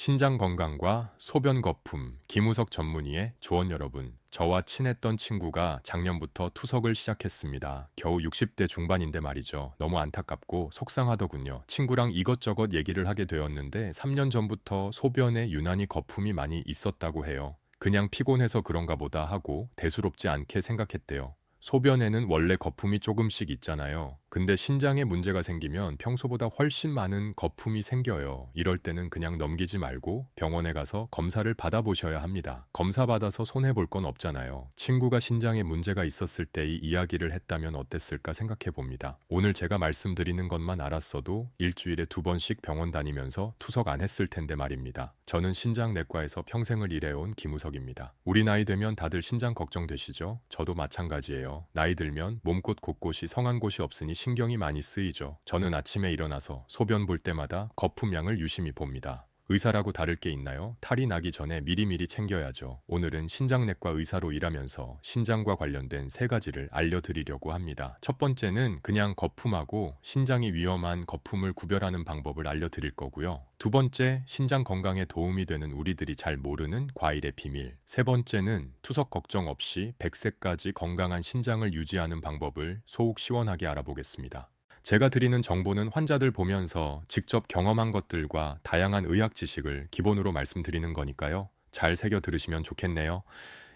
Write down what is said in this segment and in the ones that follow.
신장 건강과 소변 거품, 기무석 전문의의 조언 여러분. 저와 친했던 친구가 작년부터 투석을 시작했습니다. 겨우 60대 중반인데 말이죠. 너무 안타깝고 속상하더군요. 친구랑 이것저것 얘기를 하게 되었는데 3년 전부터 소변에 유난히 거품이 많이 있었다고 해요. 그냥 피곤해서 그런가 보다 하고 대수롭지 않게 생각했대요. 소변에는 원래 거품이 조금씩 있잖아요. 근데 신장에 문제가 생기면 평소보다 훨씬 많은 거품이 생겨요. 이럴 때는 그냥 넘기지 말고 병원에 가서 검사를 받아보셔야 합니다. 검사 받아서 손해볼 건 없잖아요. 친구가 신장에 문제가 있었을 때의 이야기를 했다면 어땠을까 생각해 봅니다. 오늘 제가 말씀드리는 것만 알았어도 일주일에 2번씩 병원 다니면서 투석 안 했을 텐데 말입니다. 저는 신장내과에서 평생을 일해온 김우석입니다. 우리 나이 되면 다들 신장 걱정되시죠? 저도 마찬가지예요. 나이 들면 몸곳 곳곳이 성한 곳이 없으니 신경이 많이 쓰이죠. 저는 아침에 일어나서 소변 볼 때마다 거품량을 유심히 봅니다. 의사라고 다를 게 있나요? 탈이 나기 전에 미리미리 챙겨야죠. 오늘은 신장내과 의사로 일하면서 신장과 관련된 3가지를 알려드리려고 합니다. 첫 번째는 그냥 거품하고 신장이 위험한 거품을 구별하는 방법을 알려드릴 거고요. 두 번째, 신장 건강에 도움이 되는 우리들이 잘 모르는 과일의 비밀. 세 번째는 투석 걱정 없이 100세까지 건강한 신장을 유지하는 방법을 속 시원하게 알아보겠습니다. 제가 드리는 정보는 환자들 보면서 직접 경험한 것들과 다양한 의학 지식을 기본으로 말씀드리는 거니까요. 잘 새겨 들으시면 좋겠네요.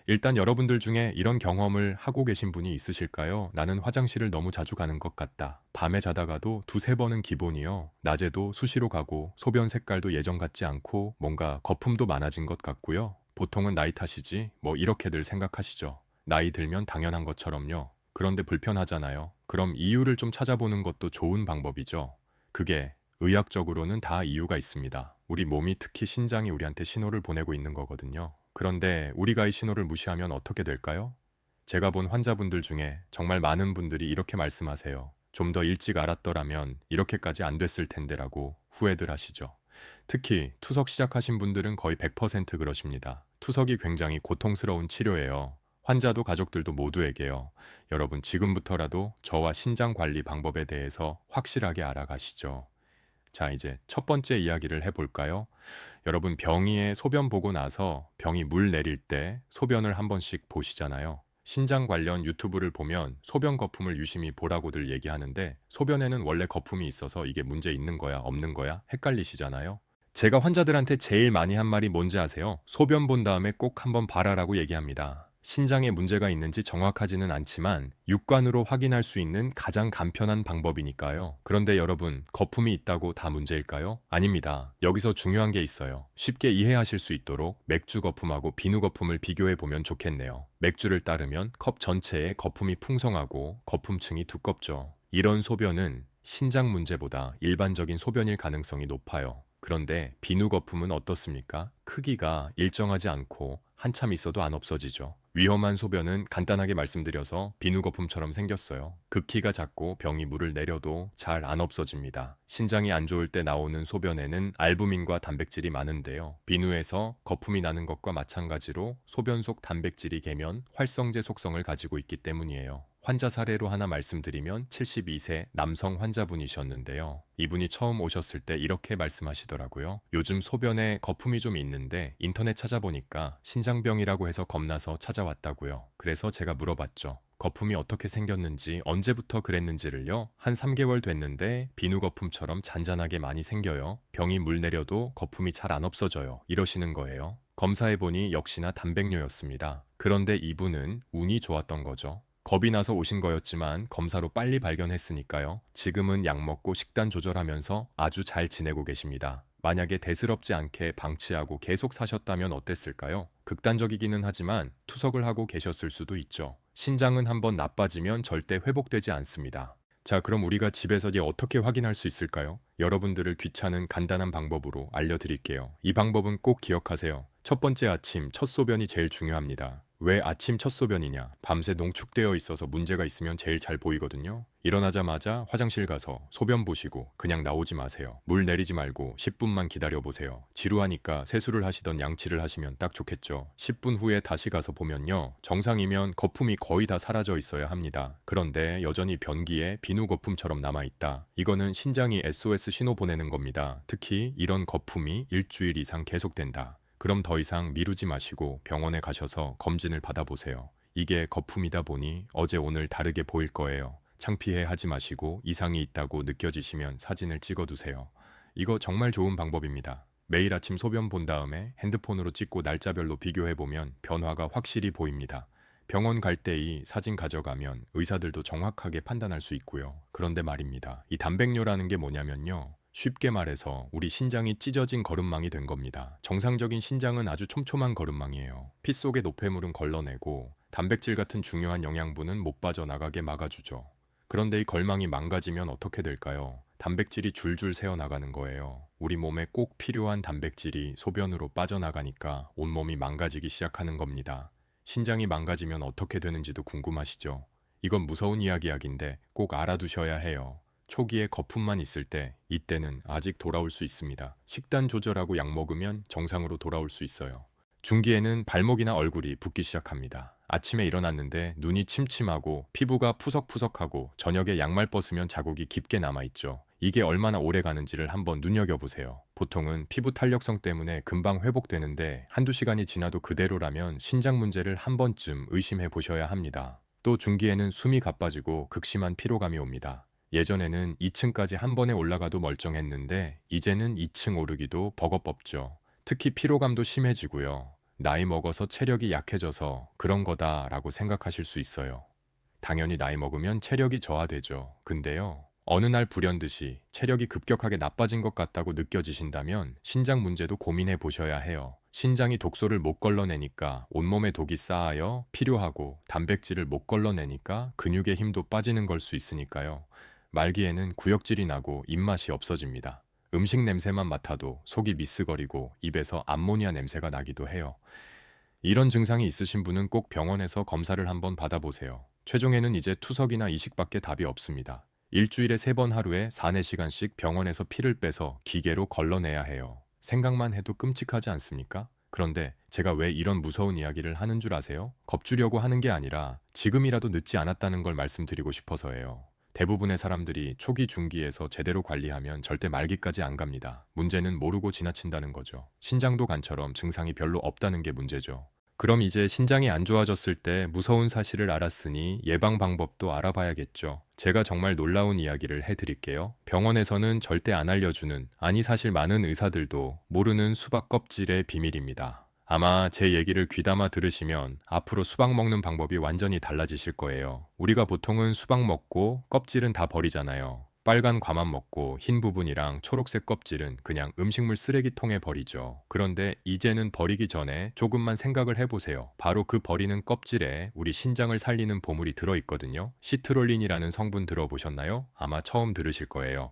일단 여러분들 중에 이런 경험을 하고 계신 분이 있으실까요? 나는 화장실을 너무 자주 가는 것 같다. 밤에 자다가도 2~3번은 기본이요. 낮에도 수시로 가고 소변 색깔도 예전 같지 않고 뭔가 거품도 많아진 것 같고요. 보통은 나이 탓이지 뭐 이렇게들 생각하시죠. 나이 들면 당연한 것처럼요. 그런데 불편하잖아요. 그럼 이유를 좀 찾아보는 것도 좋은 방법이죠. 그게 의학적으로는 다 이유가 있습니다. 우리 몸이 특히 신장이 우리한테 신호를 보내고 있는 거거든요. 그런데 우리가 이 신호를 무시하면 어떻게 될까요? 제가 본 환자분들 중에 정말 많은 분들이 이렇게 말씀하세요. 좀 더 일찍 알았더라면 이렇게까지 안 됐을 텐데라고 후회들 하시죠. 특히 투석 시작하신 분들은 거의 100% 그러십니다. 투석이 굉장히 고통스러운 치료예요. 환자도 가족들도 모두에게요. 여러분 지금부터라도 저와 신장 관리 방법에 대해서 확실하게 알아가시죠. 자, 이제 첫 번째 이야기를 해볼까요? 여러분 병이에 소변 보고 나서 병이 물 내릴 때 소변을 한 번씩 보시잖아요. 신장 관련 유튜브를 보면 소변 거품을 유심히 보라고들 얘기하는데 소변에는 원래 거품이 있어서 이게 문제 있는 거야, 없는 거야? 헷갈리시잖아요. 제가 환자들한테 제일 많이 한 말이 뭔지 아세요? 소변 본 다음에 꼭 한번 봐라라고 얘기합니다. 신장에 문제가 있는지 정확하지는 않지만 육관으로 확인할 수 있는 가장 간편한 방법이니까요. 그런데 여러분, 거품이 있다고 다 문제일까요? 아닙니다. 여기서 중요한 게 있어요. 쉽게 이해하실 수 있도록 맥주 거품하고 비누 거품을 비교해 보면 좋겠네요. 맥주를 따르면 컵 전체에 거품이 풍성하고 거품층이 두껍죠. 이런 소변은 신장 문제보다 일반적인 소변일 가능성이 높아요. 그런데 비누 거품은 어떻습니까? 크기가 일정하지 않고 한참 있어도 안 없어지죠. 위험한 소변은 간단하게 말씀드려서 비누 거품처럼 생겼어요. 극히가 작고 병이 물을 내려도 잘 안 없어집니다. 신장이 안 좋을 때 나오는 소변에는 알부민과 단백질이 많은데요. 비누에서 거품이 나는 것과 마찬가지로 소변 속 단백질이 계면 활성제 속성을 가지고 있기 때문이에요. 환자 사례로 하나 말씀드리면 72세 남성 환자분이셨는데요. 이분이 처음 오셨을 때 이렇게 말씀하시더라고요. 요즘 소변에 거품이 좀 있는데 인터넷 찾아보니까 신장병이라고 해서 겁나서 찾아왔다고요. 그래서 제가 물어봤죠. 거품이 어떻게 생겼는지 언제부터 그랬는지를요. 한 3개월 됐는데 비누 거품처럼 잔잔하게 많이 생겨요. 병이 물 내려도 거품이 잘 안 없어져요. 이러시는 거예요. 검사해보니 역시나 단백뇨였습니다. 그런데 이분은 운이 좋았던 거죠. 겁이 나서 오신 거였지만 검사로 빨리 발견했으니까요. 지금은 약 먹고 식단 조절하면서 아주 잘 지내고 계십니다. 만약에 대수롭지 않게 방치하고 계속 사셨다면 어땠을까요? 극단적이기는 하지만 투석을 하고 계셨을 수도 있죠. 신장은 한번 나빠지면 절대 회복되지 않습니다. 자, 그럼 우리가 집에서 이제 어떻게 확인할 수 있을까요? 여러분들을 귀찮은 간단한 방법으로 알려드릴게요. 이 방법은 꼭 기억하세요. 첫 번째 아침 첫 소변이 제일 중요합니다. 왜 아침 첫 소변이냐? 밤새 농축되어 있어서 문제가 있으면 제일 잘 보이거든요. 일어나자마자 화장실 가서 소변 보시고 그냥 나오지 마세요. 물 내리지 말고 10분만 기다려 보세요. 지루하니까 세수를 하시던 양치를 하시면 딱 좋겠죠. 10분 후에 다시 가서 보면요. 정상이면 거품이 거의 다 사라져 있어야 합니다. 그런데 여전히 변기에 비누 거품처럼 남아 있다. 이거는 신장이 SOS 신호 보내는 겁니다. 특히 이런 거품이 일주일 이상 계속된다. 그럼 더 이상 미루지 마시고 병원에 가셔서 검진을 받아보세요. 이게 거품이다 보니 어제 오늘 다르게 보일 거예요. 창피해 하지 마시고 이상이 있다고 느껴지시면 사진을 찍어두세요. 이거 정말 좋은 방법입니다. 매일 아침 소변 본 다음에 핸드폰으로 찍고 날짜별로 비교해보면 변화가 확실히 보입니다. 병원 갈 때 이 사진 가져가면 의사들도 정확하게 판단할 수 있고요. 그런데 말입니다. 이 단백뇨라는 게 뭐냐면요. 쉽게 말해서 우리 신장이 찢어진 거름망이 된 겁니다. 정상적인 신장은 아주 촘촘한 거름망이에요. 피 속의 노폐물은 걸러내고 단백질 같은 중요한 영양분은 못 빠져나가게 막아주죠. 그런데 이 걸망이 망가지면 어떻게 될까요? 단백질이 줄줄 새어나가는 거예요. 우리 몸에 꼭 필요한 단백질이 소변으로 빠져나가니까 온몸이 망가지기 시작하는 겁니다. 신장이 망가지면 어떻게 되는지도 궁금하시죠? 이건 무서운 이야기인데 꼭 알아두셔야 해요. 초기에 거품만 있을 때, 이때는 아직 돌아올 수 있습니다. 식단 조절하고 약 먹으면 정상으로 돌아올 수 있어요. 중기에는 발목이나 얼굴이 붓기 시작합니다. 아침에 일어났는데 눈이 침침하고 피부가 푸석푸석하고 저녁에 양말 벗으면 자국이 깊게 남아있죠. 이게 얼마나 오래 가는지를 한번 눈여겨보세요. 보통은 피부 탄력성 때문에 금방 회복되는데 한두 시간이 지나도 그대로라면 신장 문제를 한 번쯤 의심해 보셔야 합니다. 또 중기에는 숨이 가빠지고 극심한 피로감이 옵니다. 예전에는 2층까지 한 번에 올라가도 멀쩡했는데 이제는 2층 오르기도 버겁죠. 특히 피로감도 심해지고요. 나이 먹어서 체력이 약해져서 그런 거다라고 생각하실 수 있어요. 당연히 나이 먹으면 체력이 저하되죠. 근데요. 어느 날 불현듯이 체력이 급격하게 나빠진 것 같다고 느껴지신다면 신장 문제도 고민해 보셔야 해요. 신장이 독소를 못 걸러내니까 온몸에 독이 쌓여 필요하고 단백질을 못 걸러내니까 근육의 힘도 빠지는 걸 수 있으니까요. 말기에는 구역질이 나고 입맛이 없어집니다. 음식 냄새만 맡아도 속이 미스거리고 입에서 암모니아 냄새가 나기도 해요. 이런 증상이 있으신 분은 꼭 병원에서 검사를 한번 받아보세요. 최종에는 이제 투석이나 이식밖에 답이 없습니다. 일주일에 3번 하루에 4, 4시간씩 병원에서 피를 빼서 기계로 걸러내야 해요. 생각만 해도 끔찍하지 않습니까? 그런데 제가 왜 이런 무서운 이야기를 하는 줄 아세요? 겁주려고 하는 게 아니라 지금이라도 늦지 않았다는 걸 말씀드리고 싶어서예요. 대부분의 사람들이 초기 중기에서 제대로 관리하면 절대 말기까지 안 갑니다. 문제는 모르고 지나친다는 거죠. 신장도간처럼 증상이 별로 없다는 게 문제죠. 그럼 이제 신장이 안 좋아졌을 때 무서운 사실을 알았으니 예방 방법도 알아봐야겠죠. 제가 정말 놀라운 이야기를 해드릴게요. 병원에서는 절대 안 알려주는, 아니 사실 많은 의사들도 모르는 수박 껍질의 비밀입니다. 아마 제 얘기를 귀담아 들으시면 앞으로 수박 먹는 방법이 완전히 달라지실 거예요. 우리가 보통은 수박 먹고 껍질은 다 버리잖아요. 빨간 과만 먹고 흰 부분이랑 초록색 껍질은 그냥 음식물 쓰레기통에 버리죠. 그런데 이제는 버리기 전에 조금만 생각을 해보세요. 바로 그 버리는 껍질에 우리 신장을 살리는 보물이 들어있거든요. 시트롤린이라는 성분 들어보셨나요? 아마 처음 들으실 거예요.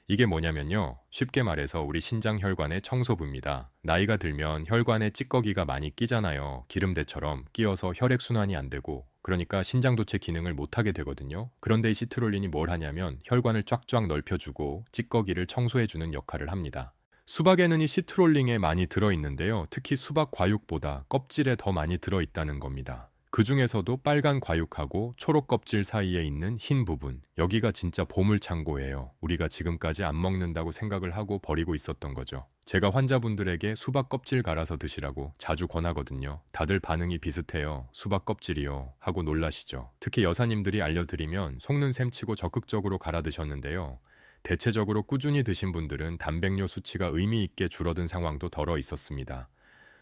이게 뭐냐면요. 쉽게 말해서 우리 신장 혈관의 청소부입니다. 나이가 들면 혈관에 찌꺼기가 많이 끼잖아요. 기름때처럼 끼어서 혈액순환이 안 되고 그러니까 신장도체 기능을 못하게 되거든요. 그런데 이 시트롤린이 뭘 하냐면 혈관을 쫙쫙 넓혀주고 찌꺼기를 청소해주는 역할을 합니다. 수박에는 이 시트롤린에 많이 들어있는데요. 특히 수박 과육보다 껍질에 더 많이 들어있다는 겁니다. 그 중에서도 빨간 과육하고 초록 껍질 사이에 있는 흰 부분, 여기가 진짜 보물창고예요. 우리가 지금까지 안 먹는다고 생각을 하고 버리고 있었던 거죠. 제가 환자분들에게 수박 껍질 갈아서 드시라고 자주 권하거든요. 다들 반응이 비슷해요. 수박 껍질이요. 하고 놀라시죠. 특히 여사님들이 알려드리면 속는 셈치고 적극적으로 갈아 드셨는데요. 대체적으로 꾸준히 드신 분들은 단백뇨 수치가 의미 있게 줄어든 상황도 덜어 있었습니다.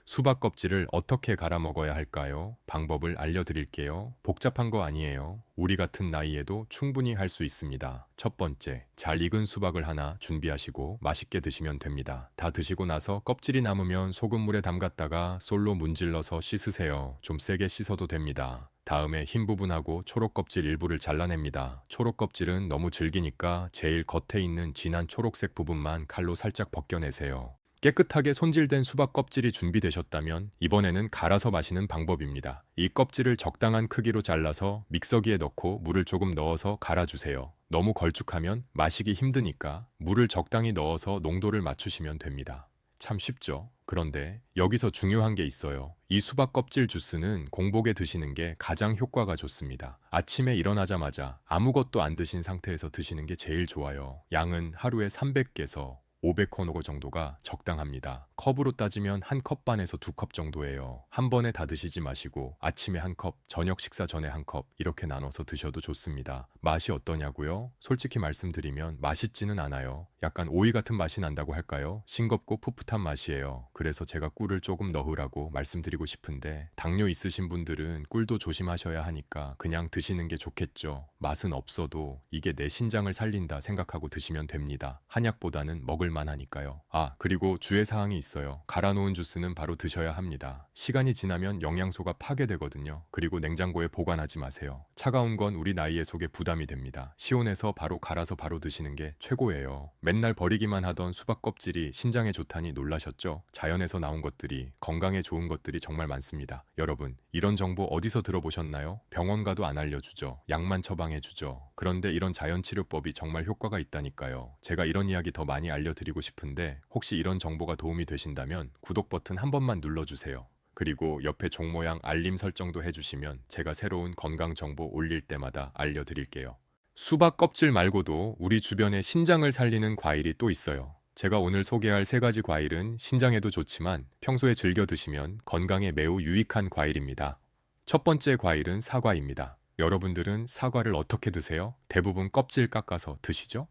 수박 껍질을 어떻게 갈아 먹어야 할까요? 방법을 알려드릴게요. 복잡한 거 아니에요. 우리 같은 나이에도 충분히 할 수 있습니다. 첫 번째, 잘 익은 수박을 하나 준비하시고 맛있게 드시면 됩니다. 다 드시고 나서 껍질이 남으면 소금물에 담갔다가 솔로 문질러서 씻으세요. 좀 세게 씻어도 됩니다. 다음에 흰 부분하고 초록 껍질 일부를 잘라냅니다. 초록 껍질은 너무 질기니까 제일 겉에 있는 진한 초록색 부분만 칼로 살짝 벗겨내세요. 깨끗하게 손질된 수박 껍질이 준비되셨다면 이번에는 갈아서 마시는 방법입니다. 이 껍질을 적당한 크기로 잘라서 믹서기에 넣고 물을 조금 넣어서 갈아주세요. 너무 걸쭉하면 마시기 힘드니까 물을 적당히 넣어서 농도를 맞추시면 됩니다. 참 쉽죠? 그런데 여기서 중요한 게 있어요. 이 수박 껍질 주스는 공복에 드시는 게 가장 효과가 좋습니다. 아침에 일어나자마자 아무것도 안 드신 상태에서 드시는 게 제일 좋아요. 양은 하루에 300개에서 500호노고 정도가 적당합니다. 컵으로 따지면 한 컵 반에서 두 컵 정도예요. 한 번에 다 드시지 마시고 아침에 한 컵, 저녁 식사 전에 한 컵 이렇게 나눠서 드셔도 좋습니다. 맛이 어떠냐고요? 솔직히 말씀드리면 맛있지는 않아요. 약간 오이 같은 맛이 난다고 할까요? 싱겁고 풋풋한 맛이에요. 그래서 제가 꿀을 조금 넣으라고 말씀드리고 싶은데 당뇨 있으신 분들은 꿀도 조심하셔야 하니까 그냥 드시는 게 좋겠죠. 맛은 없어도 이게 내 신장을 살린다 생각하고 드시면 됩니다. 한약보다는 먹을 만하니까요. 아, 그리고 주의 사항이 있어요. 갈아놓은 주스는 바로 드셔야 합니다. 시간이 지나면 영양소가 파괴되거든요. 그리고 냉장고에 보관하지 마세요. 차가운 건 우리 나이의 속에 부담이 됩니다. 시온에서 바로 갈아서 바로 드시는 게 최고예요. 맨날 버리기만 하던 수박 껍질이 신장에 좋다니 놀라셨죠? 자연에서 나온 것들이, 건강에 좋은 것들이 정말 많습니다. 여러분, 이런 정보 어디서 들어보셨나요? 병원 가도 안 알려주죠. 약만 처방해주죠. 그런데 이런 자연치료법이 정말 효과가 있다니까요. 제가 이런 이야기 더 많이 알려드리고 싶은데 혹시 이런 정보가 도움이 되신다면 구독 버튼 한 번만 눌러주세요. 그리고 옆에 종 모양 알림 설정도 해주시면 제가 새로운 건강 정보 올릴 때마다 알려드릴게요. 수박 껍질 말고도 우리 주변에 신장을 살리는 과일이 또 있어요. 제가 오늘 소개할 세 가지 과일은 신장에도 좋지만 평소에 즐겨 드시면 건강에 매우 유익한 과일입니다. 첫 번째 과일은 사과입니다. 여러분들은 사과를 어떻게 드세요? 대부분 껍질 깎아서 드시죠?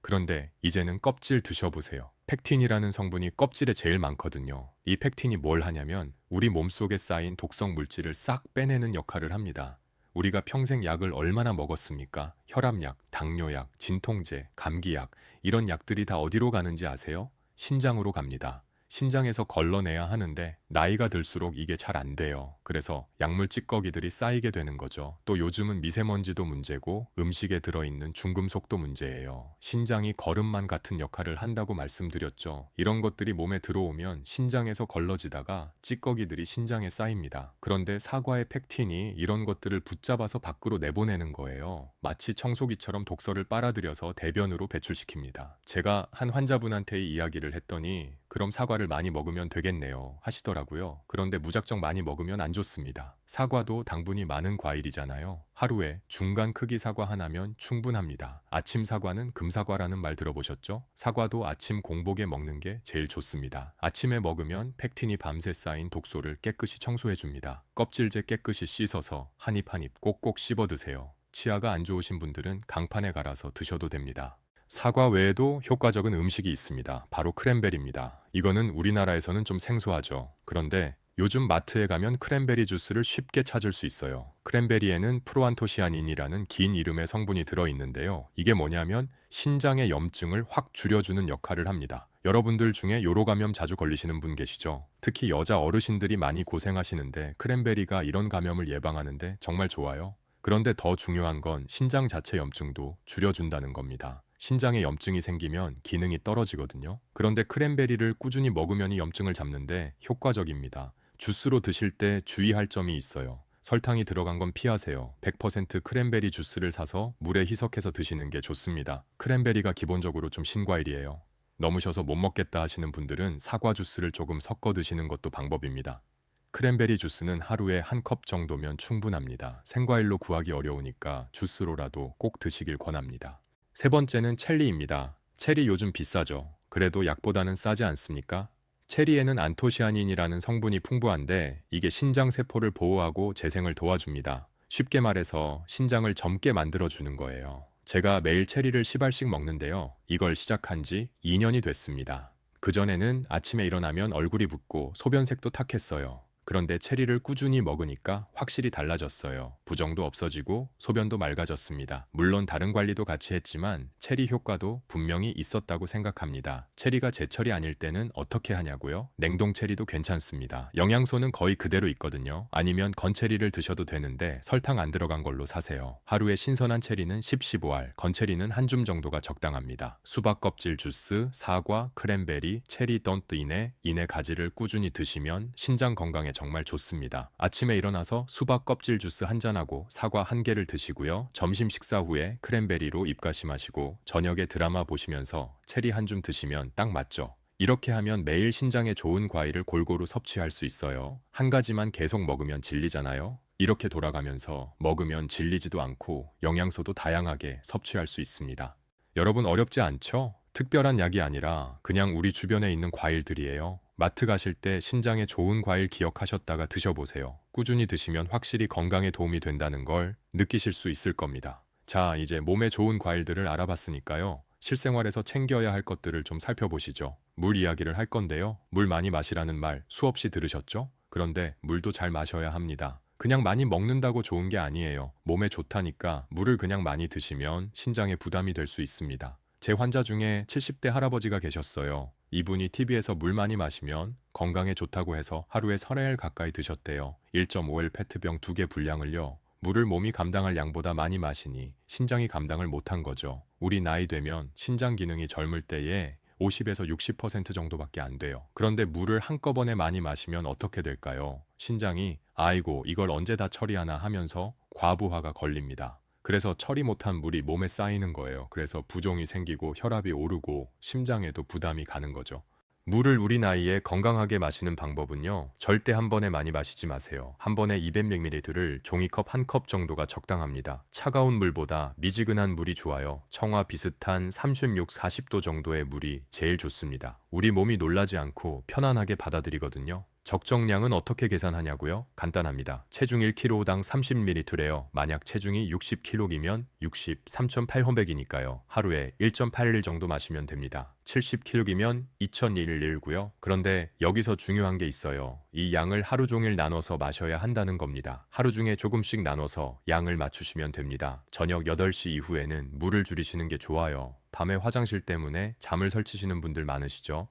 그런데 이제는 껍질 드셔보세요. 펙틴이라는 성분이 껍질에 제일 많거든요. 이 펙틴이 뭘 하냐면 우리 몸속에 쌓인 독성 물질을 싹 빼내는 역할을 합니다. 우리가 평생 약을 얼마나 먹었습니까? 혈압약, 당뇨약, 진통제, 감기약 이런 약들이 다 어디로 가는지 아세요? 신장으로 갑니다. 신장에서 걸러내야 하는데 나이가 들수록 이게 잘 안 돼요. 그래서 약물 찌꺼기들이 쌓이게 되는 거죠. 또 요즘은 미세먼지도 문제고 음식에 들어있는 중금속도 문제예요. 신장이 거름만 같은 역할을 한다고 말씀드렸죠. 이런 것들이 몸에 들어오면 신장에서 걸러지다가 찌꺼기들이 신장에 쌓입니다. 그런데 사과의 펙틴이 이런 것들을 붙잡아서 밖으로 내보내는 거예요. 마치 청소기처럼 독소를 빨아들여서 대변으로 배출시킵니다. 제가 한 환자분한테 이 이야기를 했더니 그럼 사과를 많이 먹으면 되겠네요 하시더라고요. 그런데 무작정 많이 먹으면 안 좋습니다. 사과도 당분이 많은 과일이잖아요. 하루에 중간 크기 사과 하나면 충분합니다. 아침 사과는 금사과라는 말 들어보셨죠? 사과도 아침 공복에 먹는 게 제일 좋습니다. 아침에 먹으면 펙틴이 밤새 쌓인 독소를 깨끗이 청소해줍니다. 껍질째 깨끗이 씻어서 한 입 한 입 꼭꼭 씹어 드세요. 치아가 안 좋으신 분들은 강판에 갈아서 드셔도 됩니다. 사과 외에도 효과적인 음식이 있습니다. 바로 크랜베리입니다. 이거는 우리나라에서는 좀 생소하죠. 그런데 요즘 마트에 가면 크랜베리 주스를 쉽게 찾을 수 있어요. 크랜베리에는 프로안토시아닌이라는 긴 이름의 성분이 들어있는데요. 이게 뭐냐면 신장의 염증을 확 줄여주는 역할을 합니다. 여러분들 중에 요로 감염 자주 걸리시는 분 계시죠? 특히 여자 어르신들이 많이 고생하시는데 크랜베리가 이런 감염을 예방하는데 정말 좋아요. 그런데 더 중요한 건 신장 자체 염증도 줄여준다는 겁니다. 신장에 염증이 생기면 기능이 떨어지거든요. 그런데 크랜베리를 꾸준히 먹으면 이 염증을 잡는데 효과적입니다. 주스로 드실 때 주의할 점이 있어요. 설탕이 들어간 건 피하세요. 100% 크랜베리 주스를 사서 물에 희석해서 드시는 게 좋습니다. 크랜베리가 기본적으로 좀 신과일이에요. 넘으셔서 못 먹겠다 하시는 분들은 사과 주스를 조금 섞어 드시는 것도 방법입니다. 크랜베리 주스는 하루에 한 컵 정도면 충분합니다. 생과일로 구하기 어려우니까 주스로라도 꼭 드시길 권합니다. 세 번째는 체리입니다. 체리 요즘 비싸죠. 그래도 약보다는 싸지 않습니까? 체리에는 안토시아닌이라는 성분이 풍부한데 이게 신장 세포를 보호하고 재생을 도와줍니다. 쉽게 말해서 신장을 젊게 만들어주는 거예요. 제가 매일 체리를 10알씩 먹는데요. 이걸 시작한 지 2년이 됐습니다. 그전에는 아침에 일어나면 얼굴이 붓고 소변색도 탁했어요. 그런데 체리를 꾸준히 먹으니까 확실히 달라졌어요. 부정도 없어지고 소변도 맑아졌습니다. 물론 다른 관리도 같이 했지만 체리 효과도 분명히 있었다고 생각합니다. 체리가 제철이 아닐 때는 어떻게 하냐고요? 냉동 체리도 괜찮습니다. 영양소는 거의 그대로 있거든요. 아니면 건체리를 드셔도 되는데 설탕 안 들어간 걸로 사세요. 하루에 신선한 체리는 10-15알, 건체리는 한 줌 정도가 적당합니다. 수박 껍질 주스, 사과, 크랜베리, 체리 던트 이네 가지를 꾸준히 드시면 신장 건강에 정말 좋습니다. 아침에 일어나서 수박 껍질 주스 한 잔하고 사과 한 개를 드시고요. 점심 식사 후에 크랜베리로 입가심하시고 저녁에 드라마 보시면서 체리 한 줌 드시면 딱 맞죠? 이렇게 하면 매일 신장에 좋은 과일을 골고루 섭취할 수 있어요. 한 가지만 계속 먹으면 질리잖아요. 이렇게 돌아가면서 먹으면 질리지도 않고 영양소도 다양하게 섭취할 수 있습니다. 여러분 어렵지 않죠? 특별한 약이 아니라 그냥 우리 주변에 있는 과일들이에요. 마트 가실 때 신장에 좋은 과일 기억하셨다가 드셔보세요. 꾸준히 드시면 확실히 건강에 도움이 된다는 걸 느끼실 수 있을 겁니다. 자, 이제 몸에 좋은 과일들을 알아봤으니까요. 실생활에서 챙겨야 할 것들을 좀 살펴보시죠. 물 이야기를 할 건데요. 물 많이 마시라는 말 수없이 들으셨죠? 그런데 물도 잘 마셔야 합니다. 그냥 많이 먹는다고 좋은 게 아니에요. 몸에 좋다니까 물을 그냥 많이 드시면 신장에 부담이 될 수 있습니다. 제 환자 중에 70대 할아버지가 계셨어요. 이분이 TV에서 물 많이 마시면 건강에 좋다고 해서 하루에 3알 가까이 드셨대요. 1.5L 페트병 2개 분량을요. 물을 몸이 감당할 양보다 많이 마시니 신장이 감당을 못한 거죠. 우리 나이 되면 신장 기능이 젊을 때에 50에서 60% 정도밖에 안 돼요. 그런데 물을 한꺼번에 많이 마시면 어떻게 될까요? 신장이 아이고 이걸 언제 다 처리하나 하면서 과부하가 걸립니다. 그래서 처리 못한 물이 몸에 쌓이는 거예요. 그래서 부종이 생기고 혈압이 오르고 심장에도 부담이 가는 거죠. 물을 우리 나이에 건강하게 마시는 방법은요. 절대 한 번에 많이 마시지 마세요. 한 번에 200ml를 종이컵 한 컵 정도가 적당합니다. 차가운 물보다 미지근한 물이 좋아요. 청아 비슷한 36, 40도 정도의 물이 제일 좋습니다. 우리 몸이 놀라지 않고 편안하게 받아들이거든요. 적정량은 어떻게 계산하냐고요? 간단합니다. 체중 1kg당 30ml래요. 만약 체중이 60kg이면 60, 3,800이니까요. 하루에 1.8일 정도 마시면 됩니다. 70kg이면 2,000ml고요. 그런데 여기서 중요한 게 있어요. 이 양을 하루 종일 나눠서 마셔야 한다는 겁니다. 하루 중에 조금씩 나눠서 양을 맞추시면 됩니다. 저녁 8시 이후에는 물을 줄이시는 게 좋아요. 밤에 화장실 때문에 잠을 설치시는 분들 많으시죠?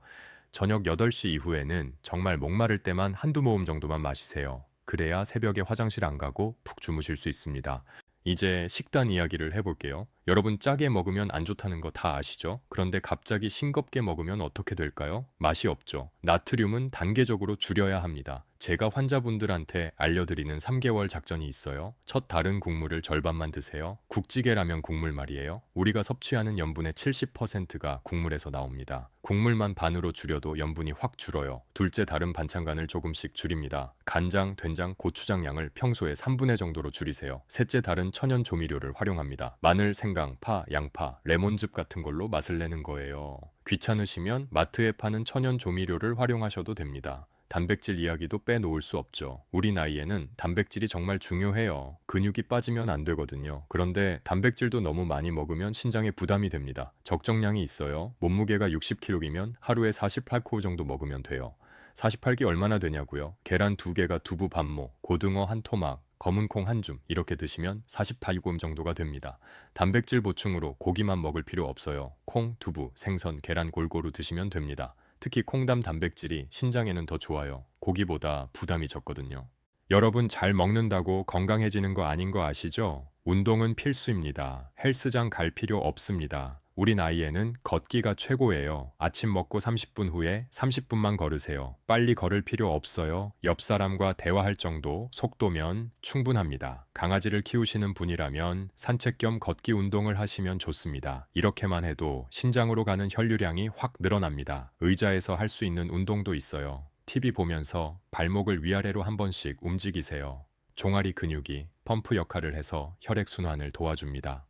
저녁 8시 이후에는 정말 목마를 때만 한두 모금 정도만 마시세요. 그래야 새벽에 화장실 안 가고 푹 주무실 수 있습니다. 이제 식단 이야기를 해볼게요. 여러분 짜게 먹으면 안 좋다는 거 다 아시죠? 그런데 갑자기 싱겁게 먹으면 어떻게 될까요? 맛이 없죠. 나트륨은 단계적으로 줄여야 합니다. 제가 환자분들한테 알려드리는 3개월 작전이 있어요. 첫 다른 국물을 절반만 드세요. 국찌개라면 국물 말이에요. 우리가 섭취하는 염분의 70%가 국물에서 나옵니다. 국물만 반으로 줄여도 염분이 확 줄어요. 둘째 다른 반찬간을 조금씩 줄입니다. 간장, 된장, 고추장 양을 평소에 3분의 정도로 줄이세요. 셋째 다른 천연 조미료를 활용합니다. 마늘, 생강, 파, 양파, 레몬즙 같은 걸로 맛을 내는 거예요. 귀찮으시면 마트에 파는 천연 조미료를 활용하셔도 됩니다. 단백질 이야기도 빼놓을 수 없죠. 우리 나이에는 단백질이 정말 중요해요. 근육이 빠지면 안 되거든요. 그런데 단백질도 너무 많이 먹으면 신장에 부담이 됩니다. 적정량이 있어요. 몸무게가 60kg이면 하루에 48kg 정도 먹으면 돼요. 48기 얼마나 되냐고요? 계란 2개가 두부 반모, 고등어 한 토막, 검은 콩 한 줌 이렇게 드시면 48g 정도가 됩니다. 단백질 보충으로 고기만 먹을 필요 없어요. 콩, 두부, 생선, 계란 골고루 드시면 됩니다. 특히 콩담 단백질이 신장에는 더 좋아요. 고기보다 부담이 적거든요. 여러분 잘 먹는다고 건강해지는 거 아닌 거 아시죠? 운동은 필수입니다. 헬스장 갈 필요 없습니다. 우리 나이에는 걷기가 최고예요. 아침 먹고 30분 후에 30분만 걸으세요. 빨리 걸을 필요 없어요. 옆 사람과 대화할 정도 속도면 충분합니다. 강아지를 키우시는 분이라면 산책 겸 걷기 운동을 하시면 좋습니다. 이렇게만 해도 신장으로 가는 혈류량이 확 늘어납니다. 의자에서 할 수 있는 운동도 있어요. TV 보면서 발목을 위아래로 한 번씩 움직이세요. 종아리 근육이 펌프 역할을 해서 혈액순환을 도와줍니다.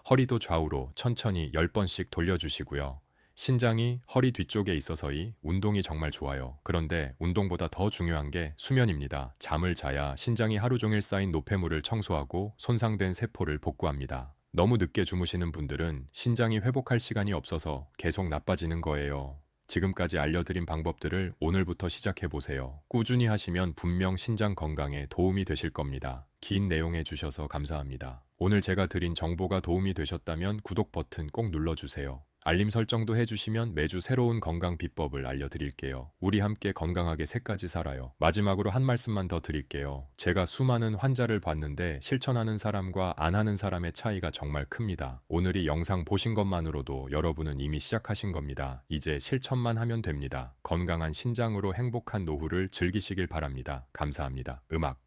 허리도 좌우로 천천히 10번씩 돌려주시고요. 신장이 허리 뒤쪽에 있어서이 운동이 정말 좋아요. 그런데 운동보다 더 중요한 게 수면입니다. 잠을 자야 신장이 하루 종일 쌓인 노폐물을 청소하고 손상된 세포를 복구합니다. 너무 늦게 주무시는 분들은 신장이 회복할 시간이 없어서 계속 나빠지는 거예요. 지금까지 알려드린 방법들을 오늘부터 시작해보세요. 꾸준히 하시면 분명 신장 건강에 도움이 되실 겁니다. 긴 내용 해주셔서 감사합니다. 오늘 제가 드린 정보가 도움이 되셨다면 구독 버튼 꼭 눌러주세요. 알림 설정도 해주시면 매주 새로운 건강 비법을 알려드릴게요. 우리 함께 건강하게 새까지 살아요. 마지막으로 한 말씀만 더 드릴게요. 제가 수많은 환자를 봤는데 실천하는 사람과 안 하는 사람의 차이가 정말 큽니다. 오늘 이 영상 보신 것만으로도 여러분은 이미 시작하신 겁니다. 이제 실천만 하면 됩니다. 건강한 신장으로 행복한 노후를 즐기시길 바랍니다. 감사합니다. 음악